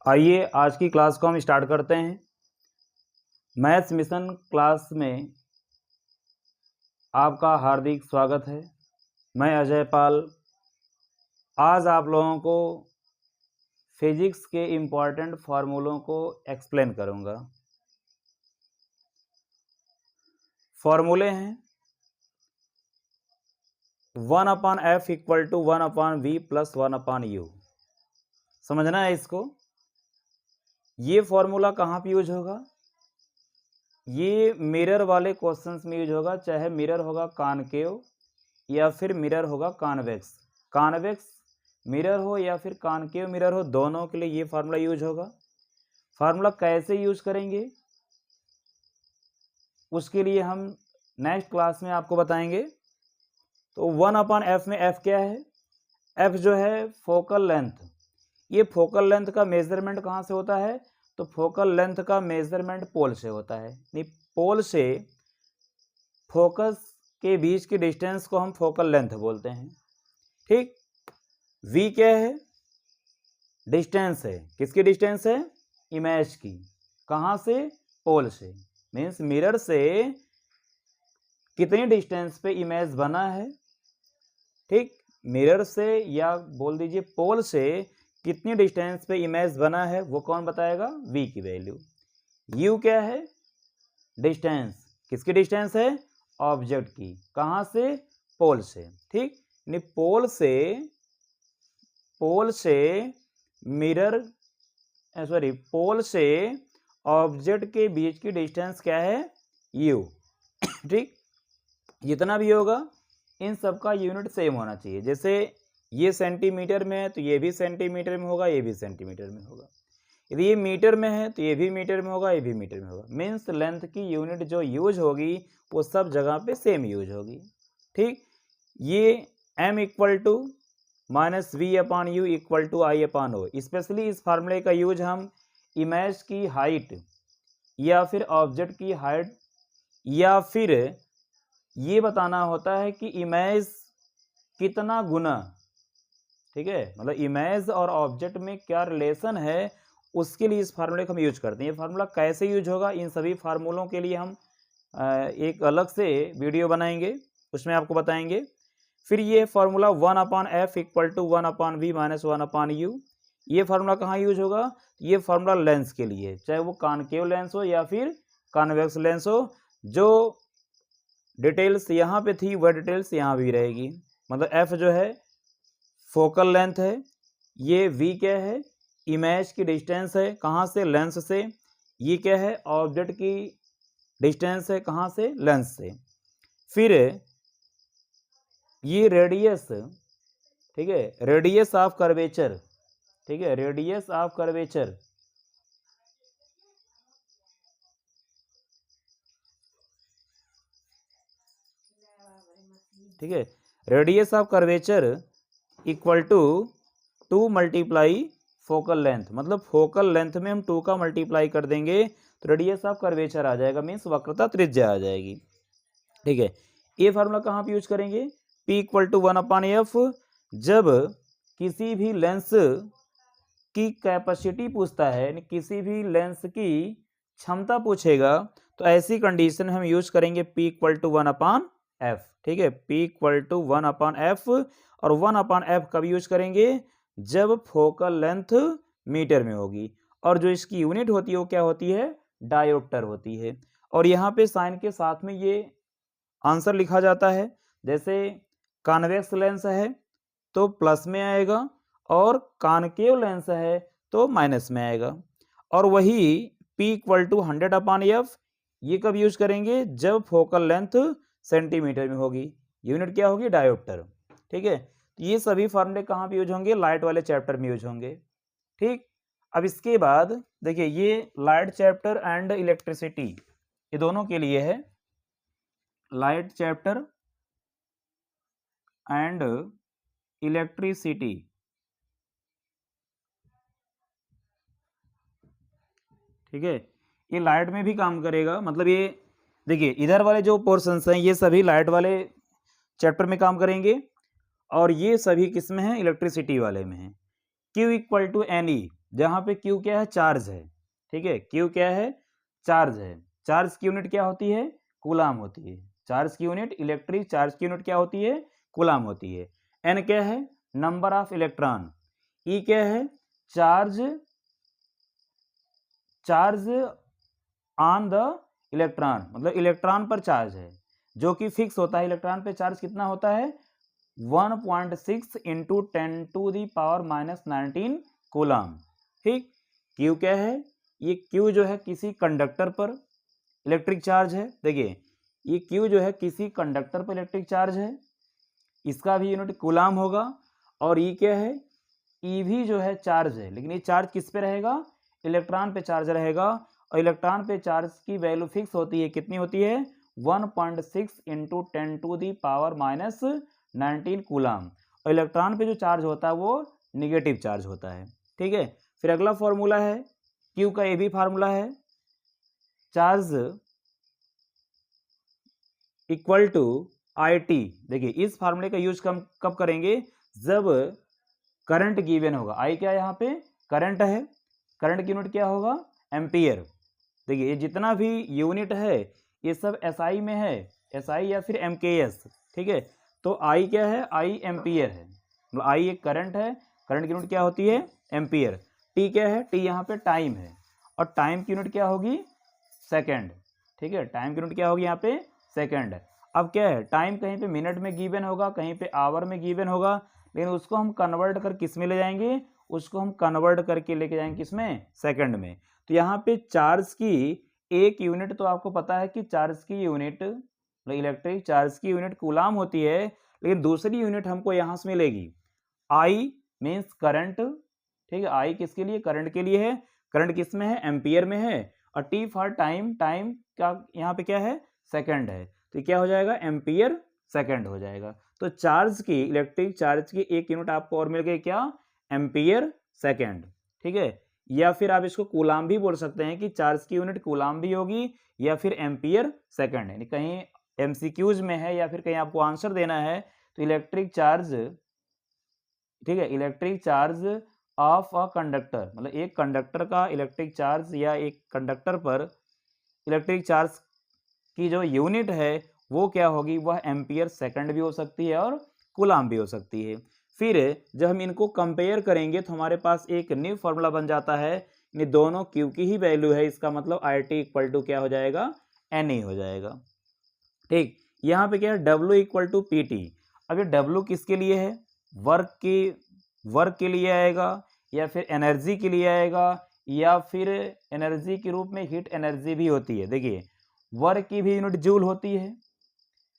आइए आज की क्लास को हम स्टार्ट करते हैं। मैथ्स मिशन क्लास में आपका हार्दिक स्वागत है। मैं अजय पाल आज आप लोगों को फिजिक्स के इम्पॉर्टेंट फार्मूलों को एक्सप्लेन करूंगा। फार्मूले हैं 1/f equal to 1/v plus 1/u। समझना है इसको। ये फॉर्मूला कहाँ पे यूज होगा? ये मिरर वाले क्वेश्चंस में यूज होगा, चाहे मिरर होगा कॉनकेव या फिर मिरर होगा कॉन्वेक्स। कॉन्वेक्स मिरर हो या फिर कॉनकेव मिरर हो, दोनों के लिए ये फार्मूला यूज होगा। फार्मूला कैसे यूज करेंगे उसके लिए हम नेक्स्ट क्लास में आपको बताएंगे। तो 1/f में f क्या है? f जो है फोकल लेंथ। ये फोकल लेंथ का मेजरमेंट कहाँ से होता है? तो फोकल लेंथ का मेजरमेंट पोल से होता है। नहीं, पोल से फोकस के बीच की डिस्टेंस को हम फोकल लेंथ बोलते हैं। ठीक। v क्या है? डिस्टेंस है। किसकी डिस्टेंस है? इमेज की। कहाँ से? पोल से। मीन्स मिरर से कितनी डिस्टेंस पे इमेज बना है। ठीक। मिरर से या बोल दीजिए पोल से कितनी डिस्टेंस पे इमेज बना है वो कौन बताएगा? v की वैल्यू। u क्या है? डिस्टेंस। किसकी डिस्टेंस है? ऑब्जेक्ट की। कहाँ से? पोल से। ठीक। यानी पोल से मिरर पोल से ऑब्जेक्ट के बीच की डिस्टेंस क्या है? u। ठीक। जितना भी होगा इन सब का यूनिट सेम होना चाहिए। जैसे ये सेंटीमीटर में है तो ये भी सेंटीमीटर में होगा, ये भी सेंटीमीटर में होगा। यदि ये मीटर में है तो ये भी मीटर में होगा, ये भी मीटर में होगा। मीन्स लेंथ की यूनिट जो यूज होगी वो सब जगह पे सेम यूज होगी। ठीक। ये m equal to minus V upon U equal to I upon O. Specially इस फार्मूले का यूज हम इमेज की हाइट या फिर ऑब्जेक्ट की हाइट या फिर ये बताना होता है कि इमेज कितना गुना, ठीक है, मतलब इमेज और ऑब्जेक्ट में क्या रिलेशन है, उसके लिए इस फार्मूले को हम यूज करते हैं। ये फार्मूला कैसे यूज होगा, इन सभी फार्मूलों के लिए हम एक अलग से वीडियो बनाएंगे, उसमें आपको बताएंगे। फिर ये formula 1/f equal to 1/v minus 1/u, ये फार्मूला कहाँ यूज होगा? ये फार्मूला लेंस के लिए, चाहे वो कॉनकेव लेंस हो या फिर कॉन्वेक्स लेंस हो। जो डिटेल्स यहाँ पे थी वह डिटेल्स यहाँ भी रहेगी। मतलब f जो है फोकल लेंथ है, ये v क्या है? इमेज की डिस्टेंस है। कहाँ से? लेंस से। ये क्या है? ऑब्जेक्ट की डिस्टेंस है। कहाँ से? लेंस से। फिर ये रेडियस, ठीक है, रेडियस ऑफ कर्वेचर, ठीक है, रेडियस ऑफ कर्वेचर, ठीक है, radius of curvature equal to 2 multiply focal length. मतलब फोकल लेंथ में हम 2 का मल्टीप्लाई कर देंगे तो रेडियस ऑफ कर्वेचर आ जाएगा, मीन्स वक्रता त्रिज्या आ जाएगी। ठीक है। ये फार्मूला कहाँ पे यूज करेंगे? P equal to 1/f। जब किसी भी लेंस की कैपेसिटी पूछता है, किसी भी लेंस की क्षमता पूछेगा, तो ऐसी कंडीशन हम यूज करेंगे P इक्वल टू 1/f। ठीक है, P इक्वल टू 1/f। और 1/f कब यूज करेंगे? जब फोकल लेंथ मीटर में होगी। और जो इसकी यूनिट होती है वो क्या होती है? डायोप्टर होती है। और यहाँ पे साइन के साथ में ये आंसर लिखा जाता है। जैसे कॉन्वेक्स लेंस है तो प्लस में आएगा और कॉनकेव लेंस है तो माइनस में आएगा। और वही P इक्वल टू 100/f ये कब यूज करेंगे? जब फोकल लेंथ सेंटीमीटर में होगी। यूनिट क्या होगी? डायोप्टर। ठीक है। तो ये सभी फार्मूले कहाँ पे यूज होंगे? लाइट वाले चैप्टर में यूज होंगे। ठीक। अब इसके बाद देखिए ये लाइट चैप्टर एंड इलेक्ट्रिसिटी, ये दोनों के लिए है। लाइट चैप्टर एंड इलेक्ट्रिसिटी, ठीक है, ये लाइट में भी काम करेगा। मतलब ये देखिए इधर वाले जो पोर्शंस हैं ये सभी लाइट वाले चैप्टर में काम करेंगे और ये सभी किस में है? इलेक्ट्रिसिटी वाले में है। Q equal to N E, जहाँ पे Q क्या है, चार्ज है, ठीक है, Q क्या है, चार्ज है। चार्ज की यूनिट क्या होती है, कूलाम होती है। चार्ज की यूनिट, इलेक्ट्रिक चार्ज की यूनिट क्या होती है, कूलाम होती है। N क्या है, नंबर ऑफ इलेक्ट्रॉन। E क्या है, चार्ज ऑन द इलेक्ट्रॉन, मतलब इलेक्ट्रॉन पर चार्ज है, जो कि फिक्स होता है। इलेक्ट्रॉन पे चार्ज कितना होता है, 1.6 इंटू 10⁻⁻19 कूलाम, ठीक। Q क्या है, ये Q जो है किसी कंडक्टर पर इलेक्ट्रिक चार्ज है। देखिए ये Q जो है किसी कंडक्टर पर इलेक्ट्रिक चार्ज है, इसका भी यूनिट कूलाम होगा। और E क्या है, E भी जो है चार्ज है, लेकिन ये चार्ज किस पे रहेगा, इलेक्ट्रॉन पे चार्ज रहेगा। और इलेक्ट्रॉन पे चार्ज की वैल्यू फिक्स होती है, कितनी होती है, 1.6 इंटू 10⁻⁻19 कूलाम। और इलेक्ट्रॉन पे जो चार्ज होता है वो निगेटिव चार्ज होता है, ठीक है। फिर अगला फॉर्मूला है, Q का ये भी फार्मूला है, चार्ज इक्वल टू IT। देखिए इस फार्मूले का यूज कब करेंगे, जब करंट गिवन होगा। I क्या है, यहाँ पे करंट है, करंट की यूनिट क्या होगा, एम्पियर। देखिए ये जितना भी यूनिट है ये सब SI में है, SI या फिर MKS, ठीक है। तो I क्या है, I एम्पियर है, मतलब I एक करंट है, करंट की यूनिट क्या होती है, एम्पियर। T क्या है, T यहाँ पे टाइम है, और टाइम की यूनिट क्या होगी, सेकेंड, ठीक है। टाइम की यूनिट क्या होगी यहाँ पे, सेकेंड। अब क्या है, टाइम कहीं पे मिनट में गिवन होगा, कहीं पे आवर में गिवन होगा, लेकिन उसको हम कन्वर्ट कर किस में ले जाएंगे, उसको हम कन्वर्ट करके लेके जाएंगे किसमें, सेकंड में। तो यहाँ पे चार्ज की एक यूनिट, तो आपको पता है कि चार्ज की यूनिट, इलेक्ट्रिक चार्ज की यूनिट कूलाम होती है, लेकिन दूसरी यूनिट हमको यहाँ से मिलेगी, आई मीन्स करंट, ठीक है। आई किसके लिए, करंट के लिए है, करंट किस में है, एम्पियर में है। और टी फॉर टाइम, टाइम का यहाँ पे क्या है, सेकंड है, तो क्या हो जाएगा, एम्पियर सेकंड हो जाएगा। तो चार्ज की, इलेक्ट्रिक चार्ज की एक यूनिट आपको और मिल गई, क्या, एम्पियर सेकंड, ठीक है। या फिर आप इसको कूलाम भी बोल सकते हैं कि चार्ज की यूनिट कूलाम भी होगी या फिर एम्पियर सेकंड है। कहीं MCQs में है या फिर कहीं आपको आंसर देना है, तो इलेक्ट्रिक चार्ज, ठीक है, electric charge of a conductor, मतलब एक कंडक्टर का इलेक्ट्रिक चार्ज, या एक कंडक्टर पर इलेक्ट्रिक चार्ज की जो यूनिट है वो क्या होगी, वह एम्पियर सेकंड भी हो सकती है और कूलाम भी हो सकती है। फिर जब हम इनको कंपेयर करेंगे तो हमारे पास एक न्यू फॉर्मूला बन जाता है, इन दोनों Q की ही वैल्यू है, इसका मतलब IT इक्वल टू क्या हो जाएगा, NE हो जाएगा, ठीक। यहाँ पे क्या है, W इक्वल टू PT। अब ये W किसके लिए है, वर्क के लिए आएगा, या फिर एनर्जी के लिए आएगा, या फिर एनर्जी के रूप में हीट एनर्जी भी होती है। देखिए वर्क की भी यूनिट जूल होती है,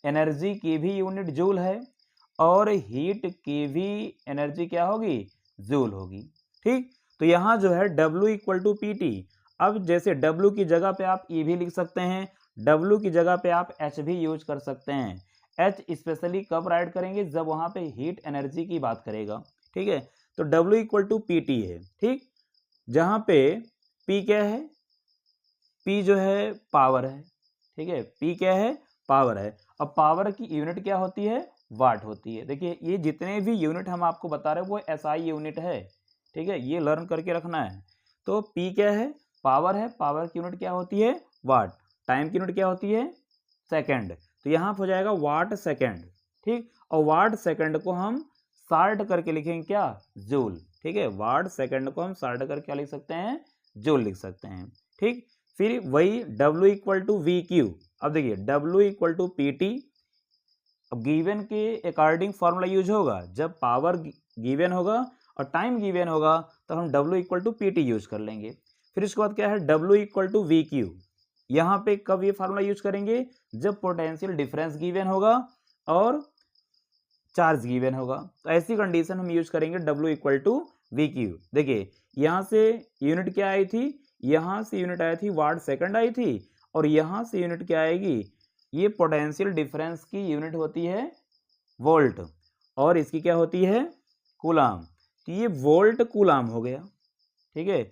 एनर्जी की भी यूनिट जूल है, और हीट की भी एनर्जी क्या होगी, जूल होगी, ठीक। तो यहाँ जो है W इक्वल टू PT। अब जैसे W की जगह पे आप E भी लिख सकते हैं, W की जगह पे आप H भी यूज कर सकते हैं। H स्पेशली कब राइट करेंगे, जब वहां पे हीट एनर्जी की बात करेगा, ठीक है। तो W इक्वल टू PT है, ठीक। जहां पे P क्या है, P जो है पावर है, ठीक है, P क्या है, पावर है। अब पावर की यूनिट क्या होती है, वाट होती है। देखिए ये जितने भी यूनिट हम आपको बता रहे हैं वो SI यूनिट है, ठीक है, ये लर्न करके रखना है। तो P क्या है, पावर है, पावर की यूनिट क्या होती है, वाट। टाइम की यूनिट क्या होती है, सेकंड। तो यहाँ हो जाएगा वाट सेकंड, ठीक। और वाट सेकंड को हम शार्ट करके लिखेंगे क्या, जूल, ठीक है। वाट सेकंड को हम शार्ट करके क्या लिख सकते हैं, जूल लिख सकते हैं, ठीक। फिर वही W इक्वल टू VQ। अब देखिए W इक्वल टू PT, अब गिवन के अकॉर्डिंग फॉर्मूला यूज होगा, जब पावर गिवन होगा और टाइम गिवन होगा तो हम W equal to PT use कर लेंगे। फिर इसके बाद क्या है, W इक्वल टू VQ। यहाँ पे कब ये फार्मूला यूज करेंगे, जब पोटेंशियल डिफरेंस गिवन होगा और चार्ज गिवन होगा, तो ऐसी कंडीशन हम यूज करेंगे W इक्वल टू VQ। देखिए यहाँ से यूनिट क्या आई थी, यहाँ से यूनिट आई थी वाट सेकंड आई थी, और यहाँ से यूनिट क्या आएगी, ये पोटेंशियल डिफरेंस की यूनिट होती है वोल्ट, और इसकी क्या होती है, कूलाम। तो ये वोल्ट कूलाम हो गया, ठीक है,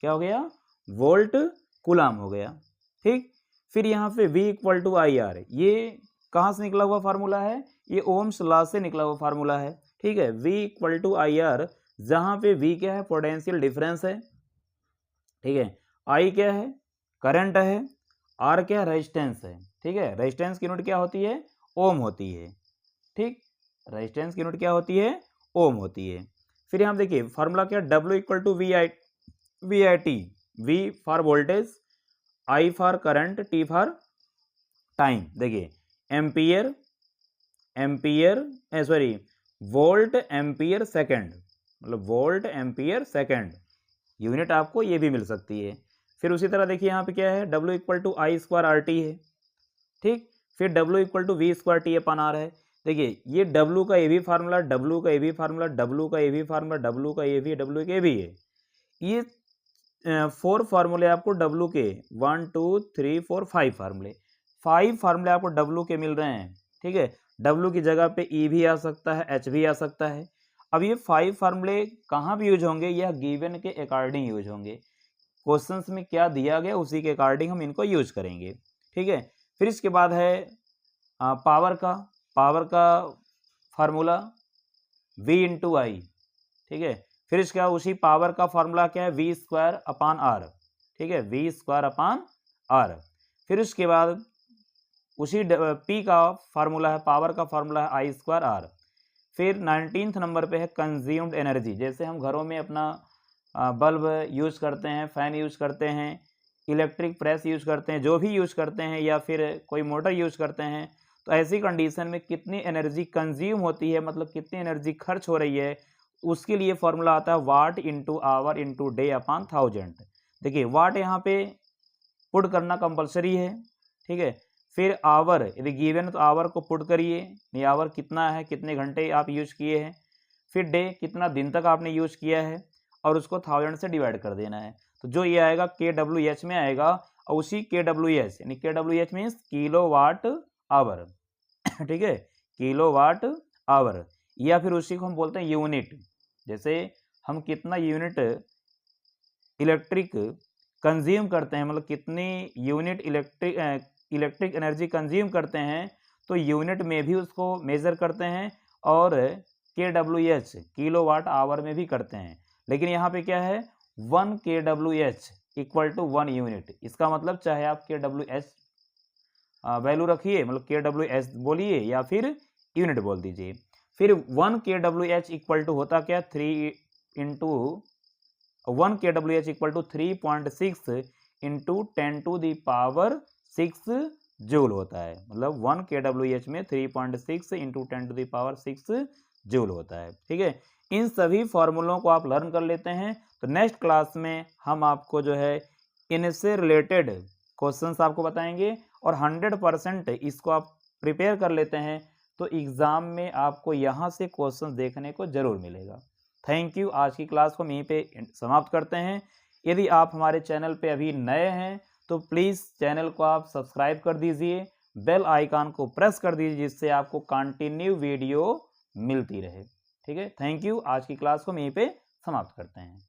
क्या हो गया, वोल्ट कूलाम हो गया, ठीक। फिर यहाँ पे V इक्वल टू IR, ये कहाँ से निकला हुआ फार्मूला है, ये ओम्स लॉ से निकला हुआ फार्मूला है, ठीक है। V इक्वल टू IR जहाँ पे V क्या है, पोटेंशियल डिफरेंस है, ठीक है, I क्या है, करंट है, R क्या है, रेजिस्टेंस है, ठीक है। रेजिस्टेंस की यूनिट क्या होती है, ओम होती है, ठीक। रेजिस्टेंस की यूनिट क्या होती है, ओम होती है। फिर यहाँ देखिए फार्मूला क्या, W equal to V I T, V for voltage, I for current, T for time. देखिए ampere, sorry volt ampere second, मतलब वोल्ट एम्पियर सेकंड, यूनिट आपको ये भी मिल सकती है। फिर उसी तरह देखिए यहाँ पे क्या है, W equal to I square R T है, ठीक। फिर W equal to V square T upon R है। देखिए ये W का ये भी फार्मूला, W का ये भी फार्मूला, W का ये भी फार्मूला, W का ये भी, W का ये भी है। ये 4 फार्मूले आपको W के, 1 2 3 4 5 फार्मूले, 5 फार्मूले आपको W के मिल रहे हैं, ठीक है। W की जगह पे E भी आ सकता है, H भी आ सकता है। अब ये 5 फार्मूले कहाँ भी यूज होंगे, यह गिवन के अकॉर्डिंग यूज होंगे, क्वेश्चंस में क्या दिया गया उसी के अकॉर्डिंग हम इनको यूज करेंगे, ठीक है। फिर इसके बाद है पावर का फार्मूला V इंटू आई, ठीक है। फिर इसके बाद उसी पावर का फार्मूला क्या है, V स्क्वायर अपान आर, ठीक है, V स्क्वायर अपान आर। फिर उसके बाद उसी P का फार्मूला है, पावर का फार्मूला है I स्क्वायर आर। फिर 19th नंबर पे है कंज्यूम्ड एनर्जी, जैसे हम घरों में अपना बल्ब यूज करते हैं, फैन यूज करते हैं, इलेक्ट्रिक प्रेस यूज करते हैं, जो भी यूज करते हैं, या फिर कोई मोटर यूज करते हैं, तो ऐसी कंडीशन में कितनी एनर्जी कंज्यूम होती है, मतलब कितनी एनर्जी खर्च हो रही है, उसके लिए फॉर्मूला आता है वाट इंटू आवर इंटू डे अपान 1000। देखिए वाट यहाँ पे पुट करना कंपलसरी है, ठीक है। फिर आवर यदि गिवन तो आवर को पुट करिए, नहीं आवर कितना है, कितने घंटे आप यूज किए हैं। फिर डे कितना दिन तक आपने यूज किया है, और उसको 1000 से डिवाइड कर देना है। तो जो ये आएगा KWH में आएगा, और उसी KWH यानी KWH means kilo watt hour, ठीक है, किलो वाट आवर, या फिर उसी को हम बोलते हैं यूनिट। जैसे हम कितना यूनिट इलेक्ट्रिक कंज्यूम करते हैं, मतलब कितनी यूनिट इलेक्ट्रिक एनर्जी कंज्यूम करते हैं, तो यूनिट में भी उसको मेजर करते हैं, और KWH किलो वाट आवर में भी करते हैं। लेकिन यहाँ पे क्या है, 1 KWH इक्वल टू 1 यूनिट। इसका मतलब चाहे आप KWH वैल्यू रखिए, मतलब KWH बोलिए या फिर यूनिट बोल दीजिए। फिर 1 KWH इक्वल टू होता क्या, 1 KWH equal to 3.6 into 10 to the power 6 joule होता है। मतलब 1 KWH में 3.6 into 10 to the power 6 joule होता है, ठीक है। इन सभी फॉर्मूलों को आप लर्न कर लेते हैं, तो नेक्स्ट क्लास में हम आपको जो है इनसे रिलेटेड क्वेश्चंस आपको बताएंगे, और 100% इसको आप प्रिपेयर कर लेते हैं तो एग्ज़ाम में आपको यहाँ से क्वेश्चंस देखने को जरूर मिलेगा। Thank you. आज की क्लास को हम यहीं पे समाप्त करते हैं। यदि आप हमारे चैनल पे अभी नए हैं तो प्लीज़ चैनल को आप सब्सक्राइब कर दीजिए, बेल आइकन को प्रेस कर दीजिए, जिससे आपको कंटिन्यू वीडियो मिलती रहे, ठीक है। Thank you. आज की क्लास को हम यहीं पे समाप्त करते हैं।